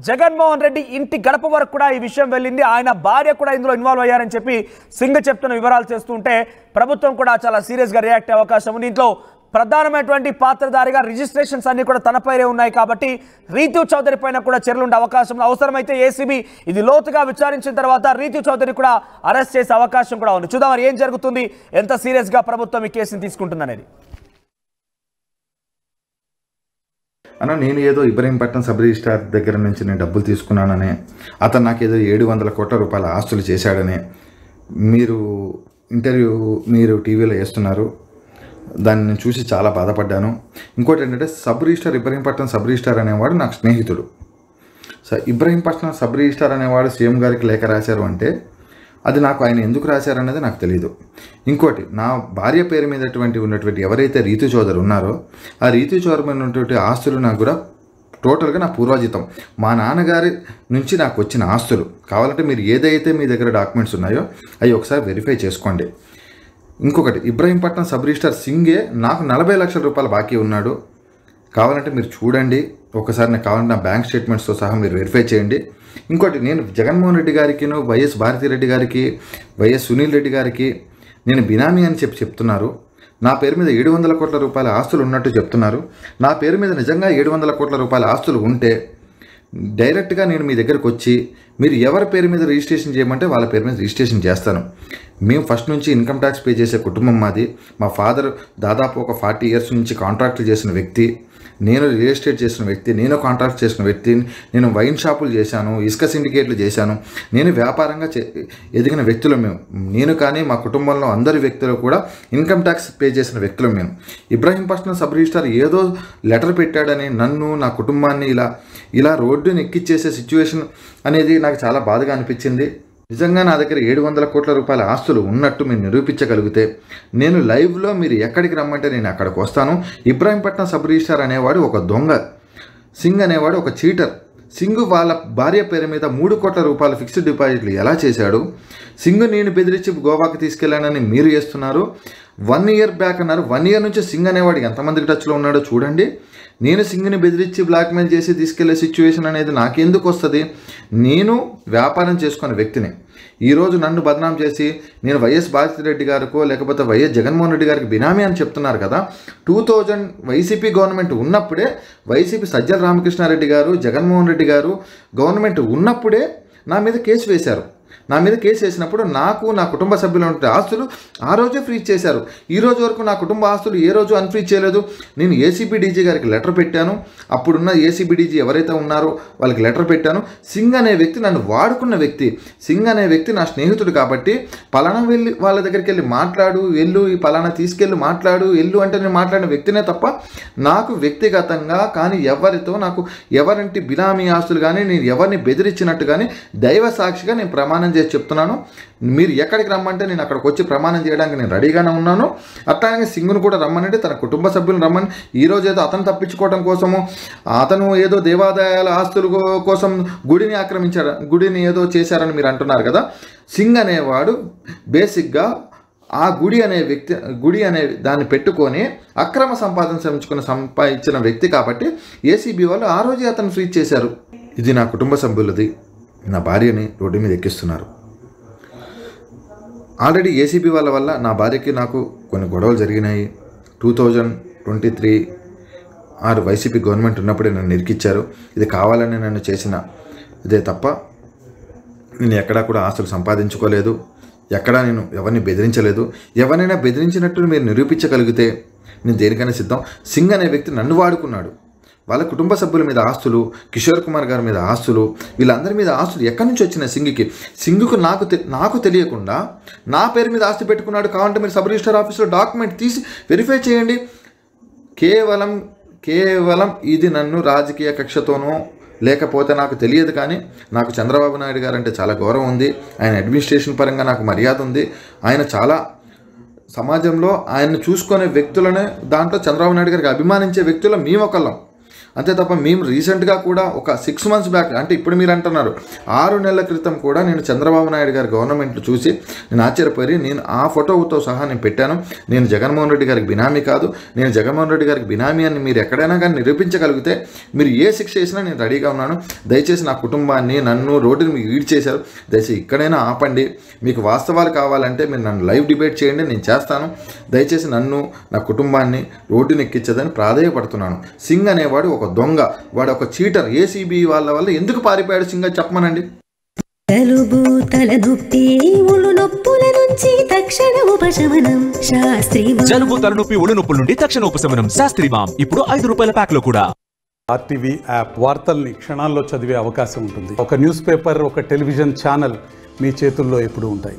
జగన్మోహన్ రెడ్డి ఇంటి గడప వరకు కూడా ఈ విషయం వెళ్ళింది. ఆయన భార్య కూడా ఇందులో ఇన్వాల్వ్ అయ్యారని చెప్పి సింగ్ చెప్తున్న వివరాలు చేస్తుంటే ప్రభుత్వం కూడా చాలా సీరియస్గా రియాక్ట్ అయ్యే అవకాశం ఉంది. దీంట్లో ప్రధానమైనటువంటి పాత్రధారిగా రిజిస్ట్రేషన్స్ అన్ని కూడా తన పైనే ఉన్నాయి కాబట్టి రీతు చౌదరి పైన కూడా చర్యలు ఉండే అవకాశం, అవసరమైతే ఏసీబీ ఇది లోతుగా విచారించిన తర్వాత రీతు చౌదరి కూడా అరెస్ట్ చేసే అవకాశం కూడా ఉంది. చూద్దాం మరి ఏం జరుగుతుంది, ఎంత సీరియస్గా ప్రభుత్వం ఈ కేసుని తీసుకుంటుంది అనేది. అన్న, నేను ఏదో ఇబ్రహీంపట్నం సబ్ రిజిస్ట్రార్ దగ్గర నుంచి నేను డబ్బులు తీసుకున్నాననే, అతను నాకేదో 700 కోట్ల రూపాయల ఆస్తులు చేశాడనే మీరు టీవీలో వేస్తున్నారు. దాన్ని నేను చూసి చాలా బాధపడ్డాను. ఇంకోటి ఏంటంటే ఇబ్రహీంపట్నం సబ్ రిజిస్ట్రార్ అనేవాడు నాకు స్నేహితుడు. ఇబ్రహీంపట్నం సబ్ రిజిస్ట్రార్ అనేవాడు సీఎం గారికి లేఖ రాశారు అంటే అది నాకు ఆయన ఎందుకు రాశారనేది నాకు తెలియదు. ఇంకోటి, నా భార్య పేరు మీద ఉన్నటువంటి ఎవరైతే రీతు చౌదరి ఉన్నారో ఆ రీతు చౌదరి మీద ఉన్నటువంటి ఆస్తులు నాకు కూడా టోటల్గా నా పూర్వాజితం, మా నాన్నగారి నుంచి నాకు వచ్చిన ఆస్తులు. కావాలంటే మీరు ఏదైతే మీ దగ్గర డాక్యుమెంట్స్ ఉన్నాయో అవి ఒకసారి వెరిఫై చేసుకోండి. ఇంకొకటి, ఇబ్రహీంపట్నం సబ్ రిజిస్ట్రార్ సింగే నాకు 40 లక్షల రూపాయలు బాకీ ఉన్నాడు. కావాలంటే మీరు చూడండి ఒకసారి, నాకు కావాలంటే నా బ్యాంక్ స్టేట్మెంట్స్తో సహా మీరు వెరిఫై చేయండి. ఇంకోటి, నేను జగన్మోహన్ రెడ్డి గారికి, వైఎస్ భారతిరెడ్డి గారికి, వైఎస్ సునీల్ రెడ్డి గారికి నేను బినామీ అని చెప్తున్నారు. నా పేరు మీద 700 కోట్ల రూపాయల ఆస్తులు ఉన్నట్టు చెప్తున్నారు. నా పేరు మీద నిజంగా 700 కోట్ల రూపాయల ఆస్తులు ఉంటే డైరెక్ట్గా నేను మీ దగ్గరకు వచ్చి మీరు ఎవరి పేరు మీద రిజిస్ట్రేషన్ చేయమంటే వాళ్ళ పేరు మీద రిజిస్ట్రేషన్ చేస్తాను. మేము ఫస్ట్ నుంచి ఇన్కమ్ ట్యాక్స్ పే చేసే కుటుంబం మాది. మా ఫాదర్ దాదాపు ఒక 40 ఇయర్స్ నుంచి కాంట్రాక్ట్లు చేసిన వ్యక్తి, నేను రియల్ ఎస్టేట్ చేసిన వ్యక్తి, నేను కాంట్రాక్ట్ చేసిన వ్యక్తి, నేను వైన్ షాపులు చేశాను, ఇసుక సిండికేట్లు చేశాను, నేను వ్యాపారంగా ఎదిగిన వ్యక్తులు మేము. నేను కానీ మా కుటుంబంలో అందరి వ్యక్తులు కూడా ఇన్కమ్ ట్యాక్స్ పే చేసిన వ్యక్తులు మేము. ఇబ్రహీంపట్నం సబ్ రిజిస్ట్రార్ ఏదో లెటర్ పెట్టాడని నన్ను, నా కుటుంబాన్ని ఇలా రోడ్డుని ఎక్కిచ్చేసే సిచ్యువేషన్ అనేది నాకు చాలా బాధగా అనిపించింది. నిజంగా నా దగ్గర 700 కోట్ల రూపాయల ఆస్తులు ఉన్నట్టు మీరు నిరూపించగలిగితే నేను లైవ్లో మీరు ఎక్కడికి రమ్మంటే నేను అక్కడికి వస్తాను. ఇబ్రహీంపట్నం సబ్ రిజిస్ట్రార్ అనేవాడు ఒక దొంగ, సింగ్ అనేవాడు ఒక చీటర్. సింగ్ వాళ్ళ భార్య పేరు మీద 3 కోట్ల రూపాయల ఫిక్స్డ్ డిపాజిట్లు ఎలా చేశాడు? సింగ్ నేను బెదిరించి గోవాకి తీసుకెళ్ళానని మీరు చేస్తున్నారు. 1 ఇయర్ బ్యాక్ అన్నారు. 1 ఇయర్ నుంచి సింగ్ అనేవాడు ఎంతమందికి టచ్లో ఉన్నాడో చూడండి. నేను సింగ్ని బెదిరించి బ్లాక్మెయిల్ చేసి తీసుకెళ్లే సిచ్యువేషన్ అనేది నాకెందుకు వస్తుంది? నేను వ్యాపారం చేసుకునే వ్యక్తిని. ఈరోజు నన్ను బదనాం చేసి నేను వైఎస్ భారతిరెడ్డి గారికో లేకపోతే వైఎస్ జగన్మోహన్ రెడ్డి గారికి బినామీ అని చెప్తున్నారు కదా. 2000 వైసీపీ గవర్నమెంట్ ఉన్నప్పుడే, వైసీపీ సజ్జల రామకృష్ణారెడ్డి గారు, జగన్మోహన్ రెడ్డి గారు గవర్నమెంట్ ఉన్నప్పుడే నా మీద కేసు వేశారు. నా మీద కేసు వేసినప్పుడు నాకు, నా కుటుంబ సభ్యులు ఉంటే ఆస్తులు ఆ రోజే ఫ్రీజ్ చేశారు. ఈ రోజు వరకు నా కుటుంబ ఆస్తులు ఏ రోజు అన్ఫ్రీజ్ చేయలేదు. నేను ఏసీబీ డీజీ గారికి లెటర్ పెట్టాను. అప్పుడున్న ఏసీబీ డీజీ ఎవరైతే ఉన్నారో వాళ్ళకి లెటర్ పెట్టాను. సింగ్ అనే వ్యక్తి నన్ను వాడుకున్న వ్యక్తి. సింగ్ అనే వ్యక్తి నా స్నేహితుడు కాబట్టి పలానా వెళ్ళి వాళ్ళ దగ్గరికి వెళ్ళి మాట్లాడు, వెళ్ళు, ఈ పలానా తీసుకెళ్ళి మాట్లాడు, వెళ్ళు అంటే నేను మాట్లాడిన వ్యక్తినే తప్ప నాకు వ్యక్తిగతంగా కానీ నాకు ఎవరింటి బినామీ ఆస్తులు కానీ నేను ఎవరిని బెదిరించినట్టు కానీ దైవ సాక్షిగా నేను ప్రమాణం చేసి చెప్తున్నాను. మీరు ఎక్కడికి రమ్మంటే నేను అక్కడికి వచ్చి ప్రమాణం చేయడానికి నేను రెడీగానే ఉన్నాను. అట్లాగే సింగ్ను కూడా రమ్మనంటే తన కుటుంబ సభ్యులను రమ్మని. ఈరోజు ఏదో అతను తప్పించుకోవడం కోసము, అతను ఏదో దేవాదాయాల ఆస్తుల కోసం గుడిని ఆక్రమించాడు, గుడిని ఏదో చేశారని మీరు అంటున్నారు కదా. సింగ్ అనేవాడు బేసిక్గా ఆ గుడి అనే దాన్ని పెట్టుకొని అక్రమ సంపాదించిన వ్యక్తి కాబట్టి ఏసీబీ వాళ్ళు ఆ రోజే అతను ఫ్రీజ్ చేశారు. ఇది నా కుటుంబ సభ్యులది. నా భార్యని రోడ్డు మీద ఎక్కిస్తున్నారు. ఆల్రెడీ ఏసీబీ వాళ్ళ వల్ల నా భార్యకి నాకు కొన్ని గొడవలు జరిగినాయి. 2023 వైసీపీ గవర్నమెంట్ ఉన్నప్పుడే నన్ను ఇరికిచ్చారు. ఇది కావాలని నన్ను చేసిన ఇదే తప్ప నేను ఎక్కడా కూడా ఆస్తులు సంపాదించుకోలేదు. ఎక్కడా నేను ఎవరిని బెదిరించలేదు. ఎవరైనా బెదిరించినట్టు మీరు నిరూపించగలిగితే నేను దేనికైనా సిద్ధం. సింగ్ అనే వ్యక్తి నన్ను వాడుకున్నాడు. వాళ్ళ కుటుంబ సభ్యుల మీద ఆస్తులు, కిషోర్ కుమార్ గారి మీద ఆస్తులు, వీళ్ళందరి మీద ఆస్తులు ఎక్కడి నుంచి వచ్చినాయి? సింగ్కు నాకు తెలియకుండా నా పేరు మీద ఆస్తి పెట్టుకున్నాడు. కావాలంటే మీరు సబ్ రిజిస్టర్ ఆఫీస్లో డాక్యుమెంట్ తీసి వెరిఫై చేయండి. కేవలం ఇది నన్ను రాజకీయ కక్షతోనో లేకపోతే నాకు తెలియదు కానీ నాకు చంద్రబాబు నాయుడు గారు అంటే చాలా గౌరవం ఉంది. ఆయన అడ్మినిస్ట్రేషన్ పరంగా నాకు మర్యాద ఉంది. ఆయన చాలా సమాజంలో ఆయన్ని చూసుకునే వ్యక్తులనే దాంట్లో చంద్రబాబు నాయుడు గారికి అభిమానించే వ్యక్తులు మేము ఒకళ్ళం. అంతే తప్ప మేము రీసెంట్గా కూడా ఒక 6 months బ్యాక్, అంటే ఇప్పుడు మీరు అంటున్నారు 6 నెలల క్రితం కూడా నేను చంద్రబాబు నాయుడు గారి గవర్నమెంట్లు చూసి నేను ఆశ్చర్యపోయి నేను ఆ ఫోటోతో సహా నేను పెట్టాను. నేను జగన్మోహన్ రెడ్డి గారికి బినామీ కాదు, నేను జగన్మోహన్ రెడ్డి గారికి బినామీ అని మీరు ఎక్కడైనా కానీ నిరూపించగలిగితే మీరు ఏ శిక్ష చేసినా నేను రెడీగా ఉన్నాను. దయచేసి నా కుటుంబాన్ని, నన్ను రోడ్డుని మీకు ఈడ్ చేశారు. దయచేసి ఇక్కడైనా ఆపండి. మీకు వాస్తవాలు కావాలంటే మీరు నన్ను లైవ్ డిబేట్ చేయండి, నేను చేస్తాను. దయచేసి నన్ను, నా కుటుంబాన్ని రోడ్డుని ఎక్కించదని ప్రాధేయపడుతున్నాను. సింగ్ అనేవాడు ఒక దొంగ, వాడు ఒక చీటర్. ఏసీబీ వాళ్ళ వల్ల ఎందుకు పారిపోయాడు సింగ్ చెప్పమనండి. జలుబు, తలనొప్పి, ఒళ్ళు నొప్పుల నుంచి తక్షణ ఉపశమనం శాస్త్రీమామ్. జలుబు, తలనొప్పి, ఒళ్ళు నొప్పుల నుండి తక్షణ ఉపశమనం శాస్త్రీమామ్. ఇప్పుడు 5 రూపాయల ప్యాక్ లో కూడా. ఆర్టీవీ యాప్ వార్తల్ని క్షణాల్లో చదివే అవకాశం ఉంటుంది. ఒక న్యూస్ పేపర్, ఒక టెలివిజన్ ఛానల్ మీ చేతుల్లో ఎప్పుడూ ఉంటాయి.